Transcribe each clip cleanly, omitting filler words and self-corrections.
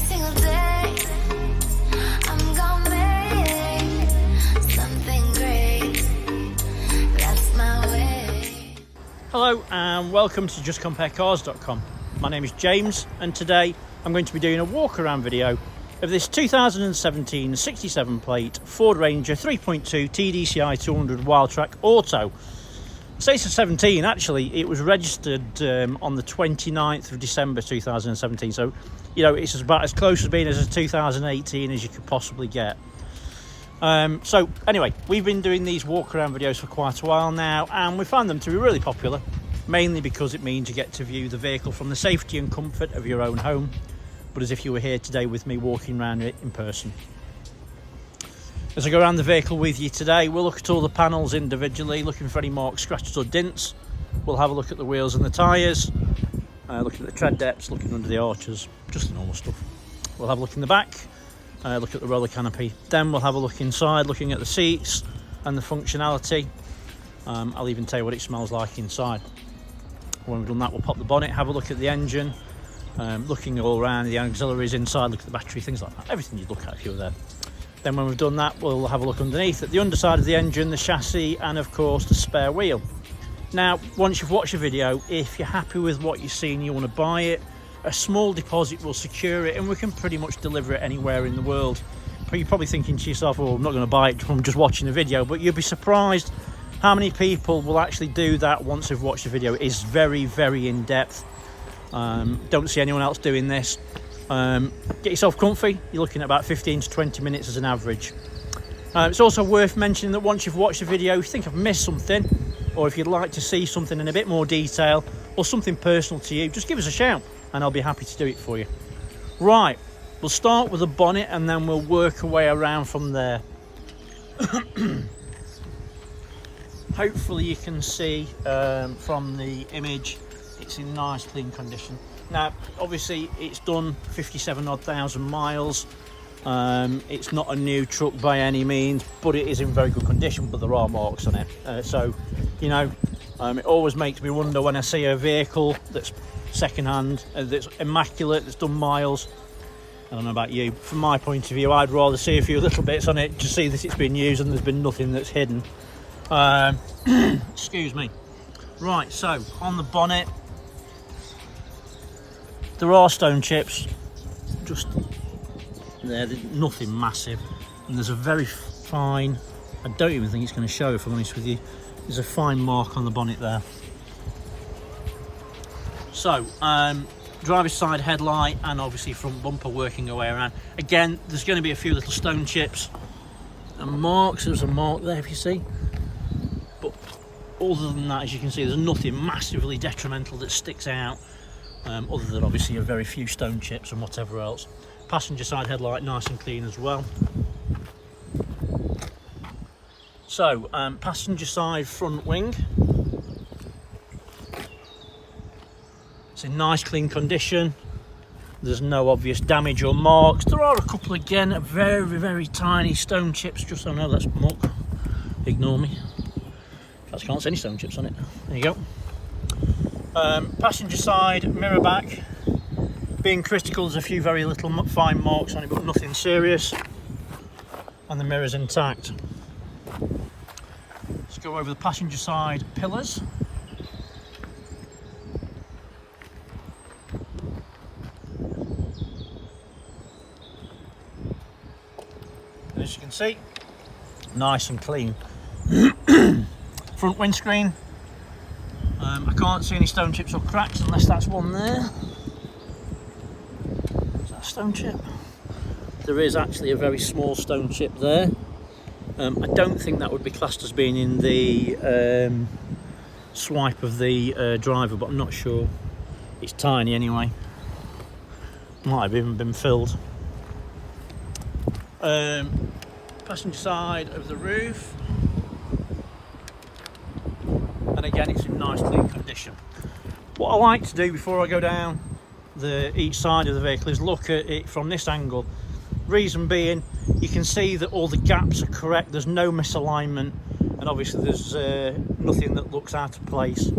single day I'm gonna make something great. That's my way. Hello and welcome to justcomparecars.com. My name is James and today I'm going to be doing a walk around video of this 2017 67 plate Ford Ranger 3.2 TDCI 200 Wildtrak Auto. States of 17, actually it was registered on the 29th of December 2017, so you know it's about as close as being as a 2018 as you could possibly get. So anyway, we've been doing these walk around videos for quite a while now and we found them to be really popular, mainly because it means you get to view the vehicle from the safety and comfort of your own home, but as if you were here today with me walking around it in person. As I go around the vehicle with you today, we'll look at all the panels individually, looking for any marks, scratches or dints. We'll have a look at the wheels and the tyres, looking at the tread depths, looking under the arches, just the normal stuff. We'll have a look in the back, look at the roller canopy. Then we'll have a look inside, looking at the seats and the functionality. I'll even tell you what it smells like inside. When we've done that, we'll pop the bonnet, have a look at the engine, looking all around the auxiliaries inside, look at the battery, things like that. Everything you'd look at if you were there. Then when we've done that, we'll have a look underneath at the underside of the engine, the chassis, and of course the spare wheel. Now, once you've watched the video, if you're happy with what you see and you want to buy it, a small deposit will secure it and we can pretty much deliver it anywhere in the world. But you're probably thinking to yourself, oh, I'm not going to buy it from just watching the video, but you'll be surprised how many people will actually do that once they've watched the video. It is very, very in-depth. Don't see anyone else doing this. Get yourself comfy. You're looking at about 15 to 20 minutes as an average. It's also worth mentioning that once you've watched the video, if you think I've missed something, or if you'd like to see something in a bit more detail, or something personal to you, just give us a shout and I'll be happy to do it for you. Right, we'll start with the bonnet and then we'll work our way around from there. Hopefully you can see from the image it's in nice clean condition. Now obviously it's done 57,000 miles. It's not a new truck by any means, but it is in very good condition, but there are marks on it. So you know, it always makes me wonder when I see a vehicle that's second hand, that's immaculate, that's done miles. I don't know about you, from my point of view I'd rather see a few little bits on it to see that it's been used and there's been nothing that's hidden. Excuse me. Right, so on the bonnet there are stone chips, just there, nothing massive, and there's a very fine, I don't even think it's going to show if I'm honest with you, there's a fine mark on the bonnet there. So driver's side headlight and obviously front bumper working our way around. Again, there's going to be a few little stone chips and marks. There's a mark there if you see, but other than that, as you can see, there's nothing massively detrimental that sticks out, other than obviously a very few stone chips and whatever else. Passenger side headlight nice and clean as well. So passenger side front wing, it's in nice clean condition. There's no obvious damage or marks. There are a couple again, very, very tiny stone chips, just so I know that's muck. Ignore me. I can't see any stone chips on it. There you go. Passenger side mirror back, being critical, there's a few very little fine marks on it, but nothing serious, and the mirror's intact. Let's go over the passenger side pillars. As you can see, nice and clean. Front windscreen, I can't see any stone chips or cracks unless that's one there. Is that a stone chip? There is actually a very small stone chip there. I don't think that would be classed as being in the swipe of the driver, but I'm not sure. It's tiny anyway. Might have even been filled. Passenger side of the roof, and again it's in nice clean condition. What I like to do before I go down each side of the vehicle is look at it from this angle. Reason being, you can see that all the gaps are correct, there's no misalignment, and obviously there's nothing that looks out of place.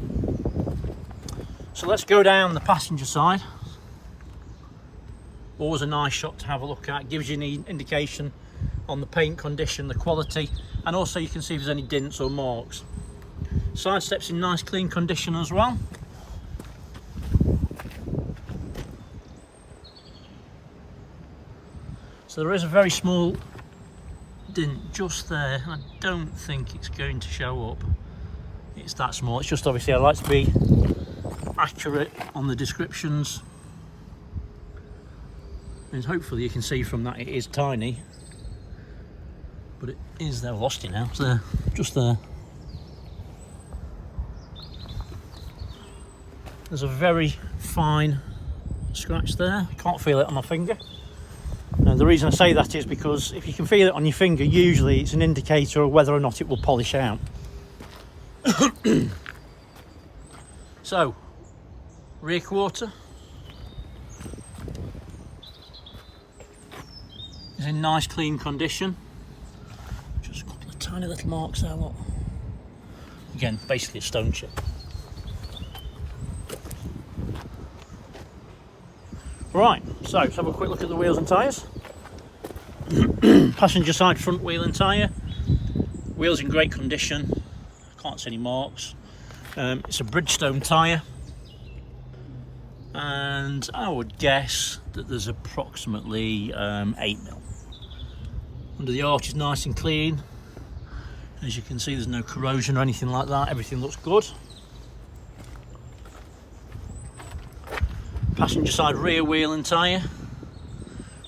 So let's go down the passenger side. Always a nice shot to have a look at, gives you an indication on the paint condition, the quality, and also you can see if there's any dents or marks. Side steps in nice clean condition as well. So there is a very small dent just there. I don't think it's going to show up. It's that small. It's just obviously I like to be accurate on the descriptions. And hopefully you can see from that it is tiny. But it is there. I've lost it now. It's there. Just there. There's a very fine scratch there. I can't feel it on my finger. And the reason I say that is because if you can feel it on your finger, usually it's an indicator of whether or not it will polish out. So, rear quarter is in nice clean condition. Just a couple of tiny little marks there, look. Again, basically a stone chip. Right, so let's have a quick look at the wheels and tyres. Passenger side front wheel and tyre. Wheels in great condition. Can't see any marks. It's a Bridgestone tyre. And I would guess that there's approximately 8mm. Under the arch is nice and clean. As you can see, there's no corrosion or anything like that. Everything looks good. Passenger side rear wheel and tyre.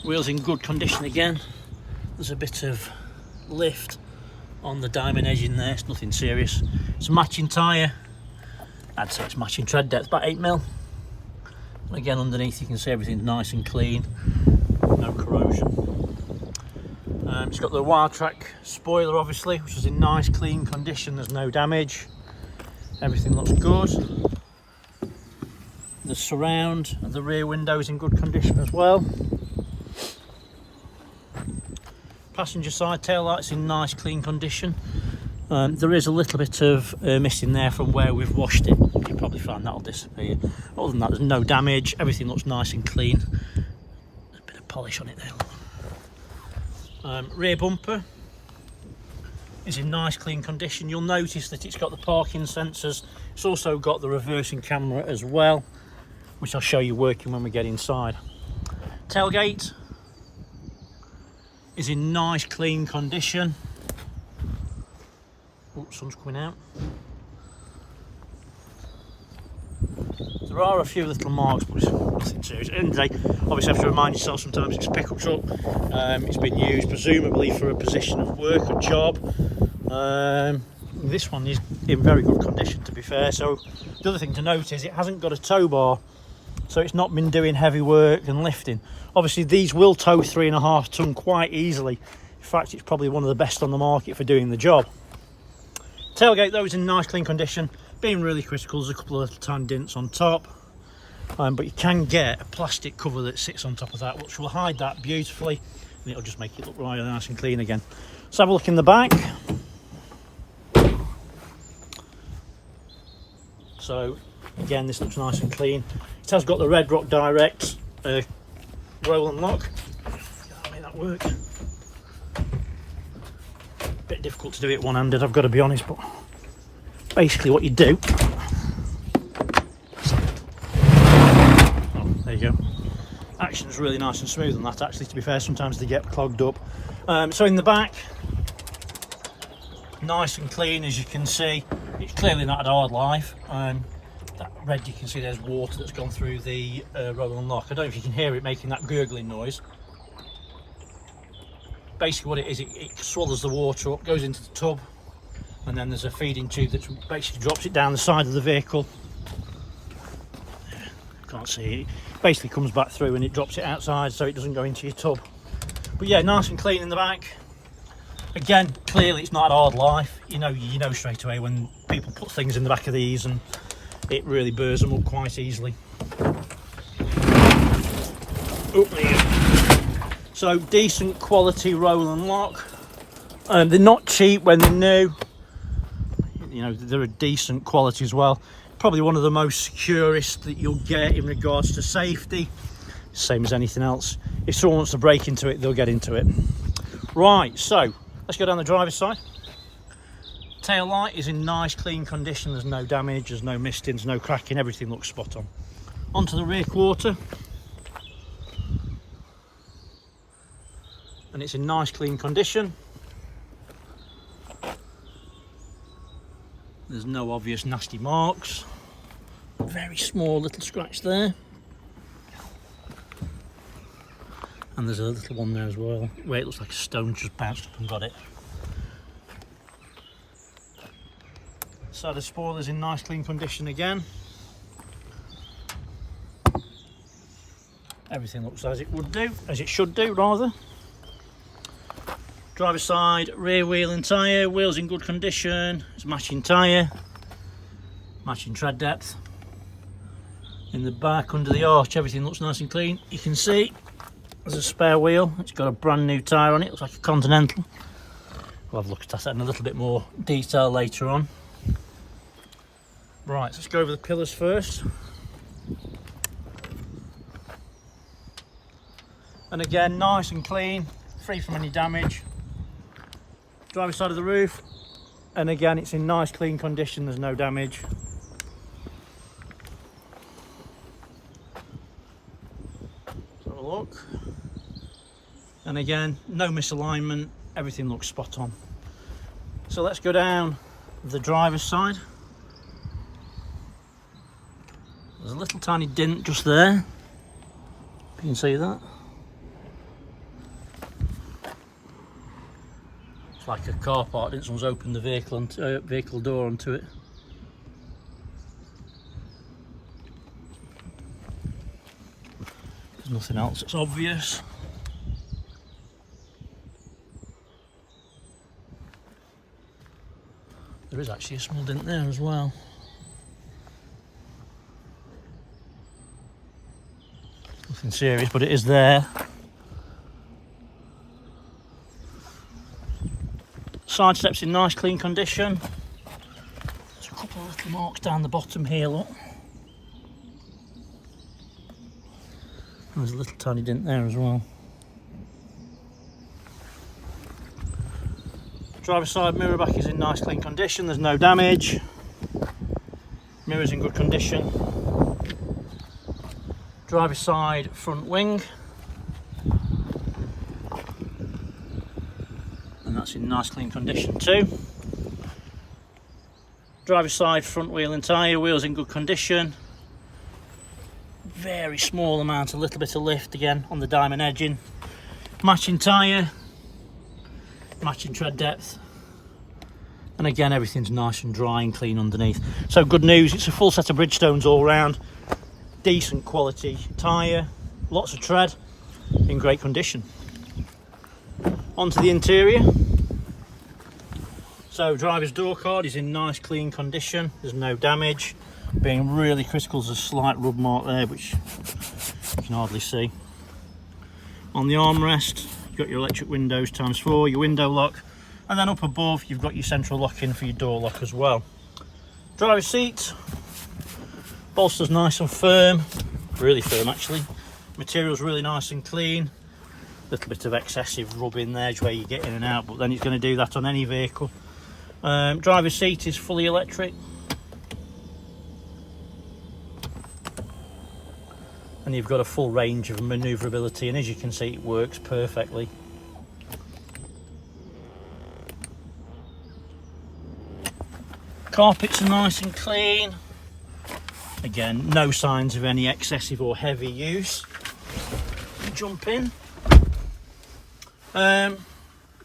Wheels in good condition again. There's a bit of lift on the diamond edge in there, it's nothing serious. It's a matching tyre. I'd say it's matching tread depth, about 8mm. Again, underneath you can see everything's nice and clean, no corrosion. It's got the Wildtrak spoiler obviously, which is in nice clean condition, there's no damage. Everything looks good. The surround of the rear window is in good condition as well. Passenger side tail lights in nice clean condition. There is a little bit of missing there from where we've washed it. You'll probably find that'll disappear. Other than that, there's no damage. Everything looks nice and clean. There's a bit of polish on it there. Rear bumper is in nice clean condition. You'll notice that it's got the parking sensors. It's also got the reversing camera as well, which I'll show you working when we get inside. Tailgate is in nice clean condition. Oh, sun's coming out. There are a few little marks, but it's nothing serious. At the end of the day, obviously you have to remind yourself sometimes it's a pickup truck. It's been used presumably for a position of work or job. This one is in very good condition, to be fair. So the other thing to note is it hasn't got a tow bar, so it's not been doing heavy work and lifting. Obviously these will tow 3.5 ton quite easily. In fact, it's probably one of the best on the market for doing the job. Tailgate though is in nice clean condition. Being really critical, there's a couple of little tiny dents on top, but you can get a plastic cover that sits on top of that, which will hide that beautifully, and it'll just make it look really nice and clean again. Let's have a look in the back. So again, this looks nice and clean. It has got the Red Rock Direct roll and lock. I'll make that work. Bit difficult to do it one-handed, I've got to be honest, but basically what you do. Oh, there you go. Action's really nice and smooth on that, actually, to be fair. Sometimes they get clogged up. So in the back, nice and clean, as you can see. It's clearly not had a hard life. That red, you can see there's water that's gone through the roll and lock. I don't know if you can hear it making that gurgling noise. Basically what it is, it swallows the water up, goes into the tub, and then there's a feeding tube that basically drops it down the side of the vehicle. Can't see it. Basically comes back through and it drops it outside so it doesn't go into your tub. But yeah, nice and clean in the back. Again, clearly it's not a hard life. You know straight away when people put things in the back of these, and it really burrs them up quite easily. Oh, there you go. So decent quality roll and lock. They're not cheap when they're new. You know, they're a decent quality as well. Probably one of the most securest that you'll get in regards to safety. Same as anything else. If someone wants to break into it, they'll get into it. Right, so let's go down the driver's side. Tail light is in nice clean condition. There's no damage, there's no misting, there's no cracking, everything looks spot on. Onto the rear quarter, and it's in nice clean condition. There's no obvious nasty marks. Very small little scratch there, and there's a little one there as well where it looks like a stone just bounced up and got it. So the spoiler's in nice clean condition again. Everything looks as it would do, as it should do rather. Driver's side, rear wheel and tyre, wheels in good condition. It's matching tyre, matching tread depth. In the back under the arch, everything looks nice and clean. You can see there's a spare wheel. It's got a brand new tyre on it. Looks like a Continental. We'll have a look at that in a little bit more detail later on. Right, let's go over the pillars first. And again, nice and clean, free from any damage. Driver's side of the roof, and again, it's in nice clean condition, there's no damage. Let's have a look. And again, no misalignment, everything looks spot on. So let's go down the driver's side. There's a little tiny dent just there, if you can see that. It's like a car park, didn't someone's opened the vehicle door onto it. There's nothing else that's obvious. There is actually a small dent there as well. Nothing serious, but it is there. Side steps in nice clean condition. There's a couple of little marks down the bottom here, look. And there's a little tiny dent there as well. Driver's side mirror back is in nice clean condition, there's no damage. Mirror's in good condition. Driver's side front wing, and that's in nice clean condition too. Driver's side front wheel and tyre, wheels in good condition. Very small amount, a little bit of lift again on the diamond edging. Matching tyre, matching tread depth, and again everything's nice and dry and clean underneath. So good news, it's a full set of Bridgestones all round. Decent quality tyre, lots of tread, in great condition. Onto the interior. So driver's door card is in nice clean condition, there's no damage. Being really critical, there's a slight rub mark there which you can hardly see. On the armrest you've got your electric windows ×4, your window lock, and then up above you've got your central lock-in for your door lock as well. Driver's seat, bolster's nice and firm, really firm actually. Material's really nice and clean. Little bit of excessive rub in there where you get in and out, but then it's going to do that on any vehicle. Driver's seat is fully electric. And you've got a full range of manoeuvrability, and as you can see it works perfectly. Carpets are nice and clean. Again, no signs of any excessive or heavy use. Jump in.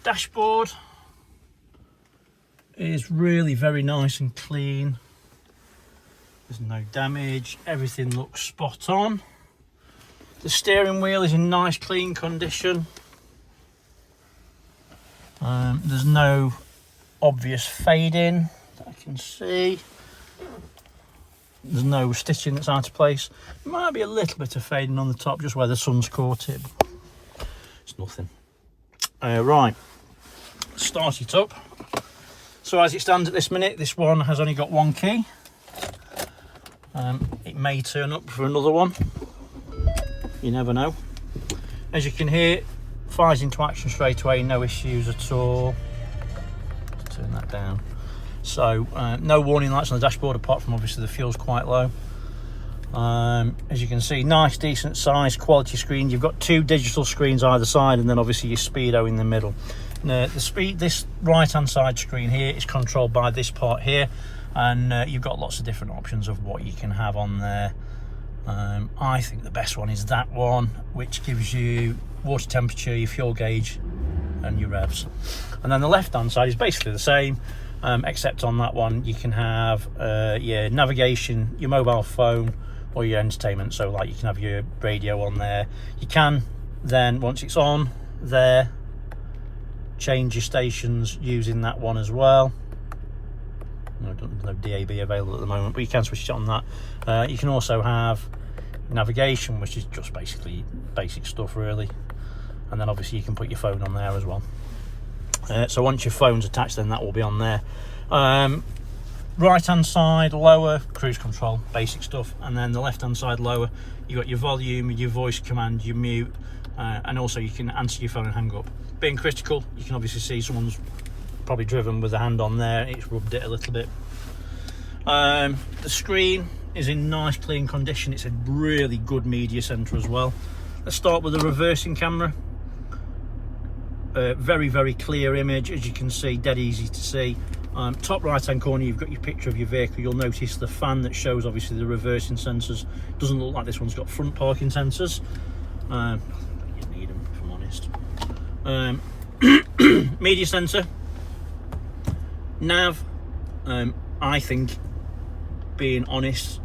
Dashboard is really very nice and clean. There's no damage. Everything looks spot on. The steering wheel is in nice clean condition. There's no obvious fading that I can see. There's no stitching that's out of place. Might be a little bit of fading on the top just where the sun's caught it. It's nothing. Right, start it up. So as it stands at this minute, this one has only got one key. It may turn up for another one. you never know. As you can hear, fires into action straight away, no issues at all. Let's turn that down. So no warning lights on the dashboard, apart from obviously the fuel's quite low. As you can see, nice decent size quality screen. You've got 2 digital screens either side, and then obviously your speedo in the middle. Now, this right hand side screen here is controlled by this part here, and you've got lots of different options of what you can have on there. I think the best one is that one, which gives you water temperature, your fuel gauge and your revs. And then the left hand side is basically the same, except on that one you can have your navigation, your mobile phone, or your entertainment. So like you can have your radio on there. You can then, once it's on there, change your stations using that one as well. No DAB available at the moment, but you can switch it on that. You can also have navigation, which is just basically basic stuff really, and then obviously you can put your phone on there as well. So once your phone's attached, then that will be on there. Right hand side lower, cruise control, basic stuff, and then the left hand side lower, you got your volume, your voice command, your mute, and also you can answer your phone and hang up. Being critical, you can obviously see someone's probably driven with a hand on there, it's rubbed it a little bit. The screen is in nice clean condition. It's a really good media center as well. Let's start with the reversing camera. Very clear image, as you can see, dead easy to see. Top right hand corner, you've got your picture of your vehicle. You'll notice the fan that shows obviously the reversing sensors. Doesn't look like this one's got front parking sensors. You need them, if I'm honest. Media center, nav. I think, being honest,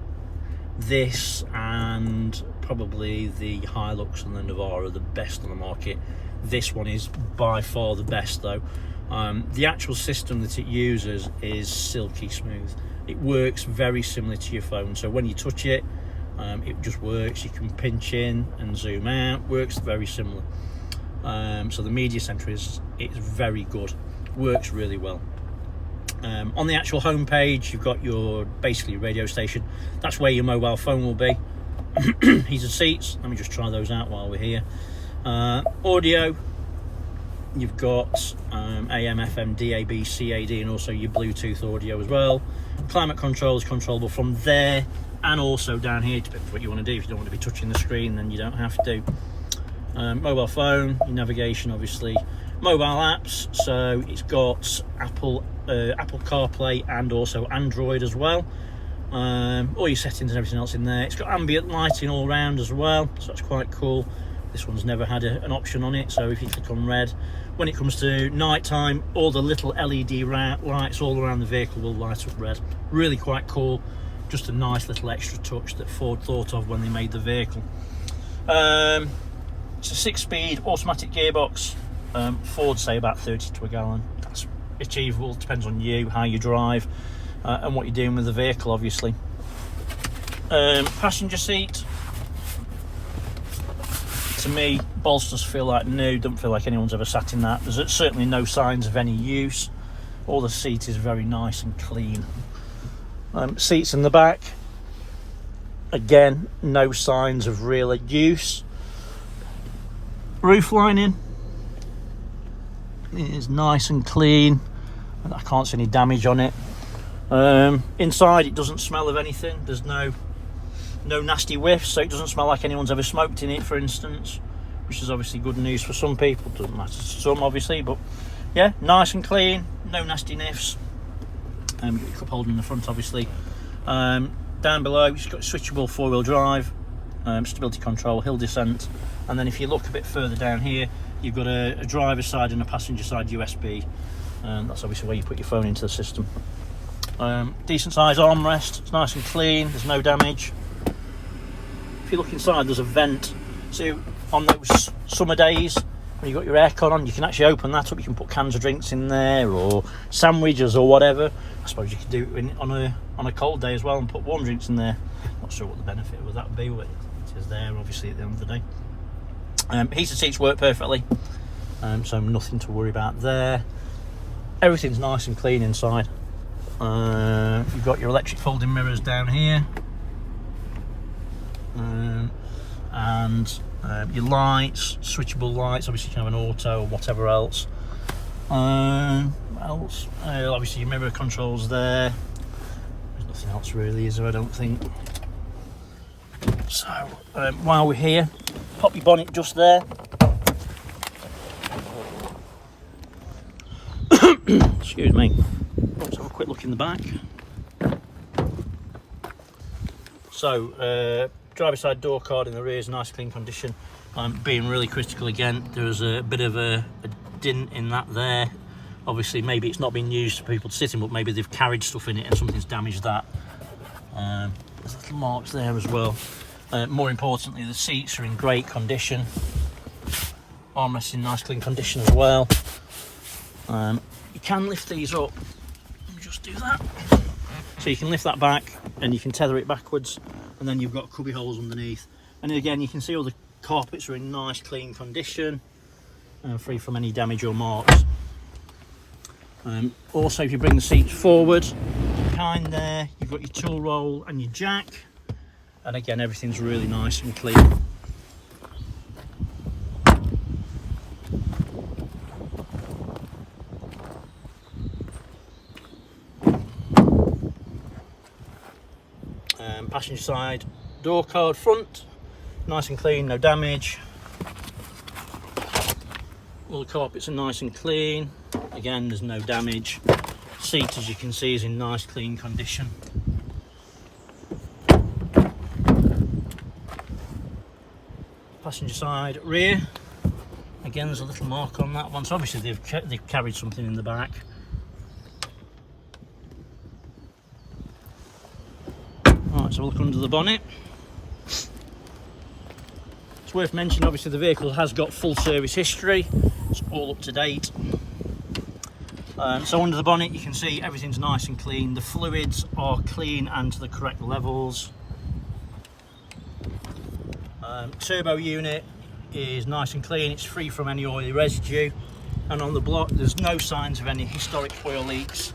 this and probably the Hilux and the Navara are the best on the market. This one is by far the best though. The actual system that it uses is silky smooth. It works very similar to your phone, so when you touch it, it just works. You can pinch in and zoom out, works very similar. So the media center it's very good, works really well. On the actual home page, you've got your basically radio station. That's where your mobile phone will be. Heated seats, let me just try those out while we're here. Audio, you've got AM, FM, DAB, CAD, and also your Bluetooth audio as well. Climate control is controllable from there and also down here, depends what you want to do. If you don't want to be touching the screen, then you don't have to. Mobile phone, your navigation obviously. Mobile apps, so it's got Apple CarPlay and also Android as well. All your settings and everything else in there. It's got ambient lighting all around as well, so that's quite cool. This one's never had an option on it, so if you click on red, when it comes to night time, all the little LED lights all around the vehicle will light up red. Really quite cool, just a nice little extra touch that Ford thought of when they made the vehicle. It's a 6-speed automatic gearbox. Ford say about 30 to a gallon. That's achievable, depends on you, how you drive, and what you're doing with the vehicle obviously. Passenger seat, to me, bolsters feel like new, don't feel like anyone's ever sat in that. There's certainly no signs of any use. All the seat is very nice and clean. Seats in the back, again, no signs of real use. Roof lining, it is nice and clean, and I can't see any damage on it. Inside, it doesn't smell of anything. There's no nasty whiffs, so it doesn't smell like anyone's ever smoked in it, for instance, which is obviously good news for some people. Doesn't matter to some obviously, but yeah, nice and clean, no nasty niffs. You've got your cup holder in the front obviously. Down below it's got switchable 4-wheel drive, stability control, hill descent, and then if you look a bit further down here, you've got a driver's side and a passenger side USB, and that's obviously where you put your phone into the system. Decent size armrest, it's nice and clean, there's no damage. If you look inside, there's a vent, so on those summer days when you've got your aircon on, you can actually open that up. You can put cans of drinks in there or sandwiches or whatever. I suppose you could do it on a cold day as well and put warm drinks in there. Not sure what the benefit of that would be, but it is there obviously at the end of the day. Heated seats work perfectly, so nothing to worry about there. Everything's nice and clean inside. You've got your electric folding mirrors down here, and your lights, switchable lights. Obviously you can have an auto or whatever else. What else? Obviously your mirror controls there. There's nothing else really, is there? I don't think. So while we're here, pop your bonnet just there. Excuse me. Let's have a quick look in the back. So driver side door card in the rear is nice clean condition. I'm being really critical again. There's a bit of a dint in that there. Obviously maybe it's not been used for people to sit in, but maybe they've carried stuff in it and something's damaged that. There's little marks there as well. More importantly, the seats are in great condition. Armrests in nice clean condition as well. You can lift these up. Let me just do that. So you can lift that back and you can tether it backwards, and then you've got cubby holes underneath. And again, you can see all the carpets are in nice clean condition and free from any damage or marks. Also, if you bring the seats forward, behind there, you've got your tool roll and your jack. And again, everything's really nice and clean. Passenger side door card front, nice and clean, no damage. All the carpets are nice and clean. Again, there's no damage. Seat, as you can see, is in nice clean condition. Passenger side rear, again there's a little mark on that one, so obviously they've carried something in the back. Right, so we'll look under the bonnet. It's worth mentioning, obviously the vehicle has got full service history. It's all up to date. So under the bonnet you can see everything's nice and clean. The fluids are clean and to the correct levels. Turbo unit is nice and clean. It's free from any oily residue. And on the block there's no signs of any historic oil leaks.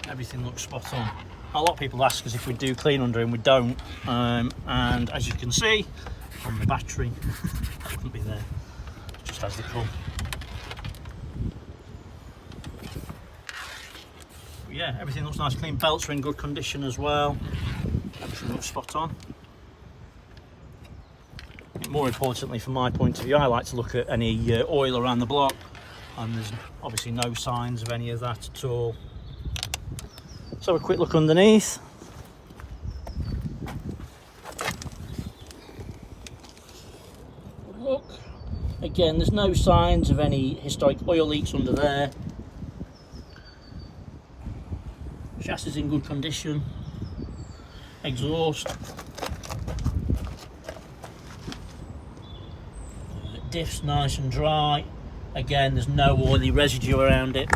Everything looks spot on. A lot of people ask us if we do clean under, and we don't. And as you can see on the battery, that wouldn't be there, just as they come. But yeah, everything looks nice and clean. Belts are in good condition as well. Everything looks spot on. More importantly, from my point of view, I like to look at any oil around the block, and there's obviously no signs of any of that at all. So a quick look underneath. Look, again, there's no signs of any historic oil leaks under there. Chassis is in good condition. Exhaust. Diff's nice and dry. Again, there's no oily residue around it.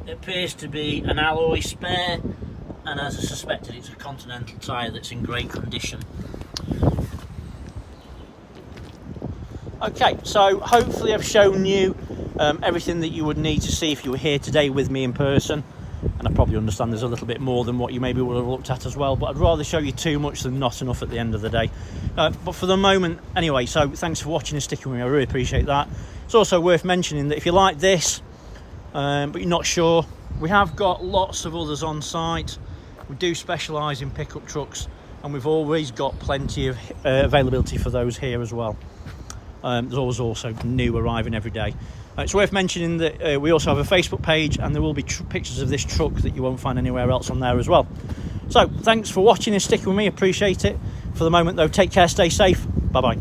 It appears to be an alloy spare, and as I suspected, it's a Continental tyre that's in great condition. Okay, so hopefully I've shown you everything that you would need to see if you were here today with me in person. And I probably understand there's a little bit more than what you maybe would have looked at as well, but I'd rather show you too much than not enough at the end of the day. But for the moment, anyway, so thanks for watching and sticking with me, I really appreciate that. It's also worth mentioning that if you like this, but you're not sure, we have got lots of others on site. We do specialise in pickup trucks, and we've always got plenty of availability for those here as well. There's always also new arriving every day. It's worth mentioning that we also have a Facebook page, and there will be pictures of this truck that you won't find anywhere else on there as well. So thanks for watching and sticking with me, appreciate it. For the moment though, take care, stay safe, bye bye.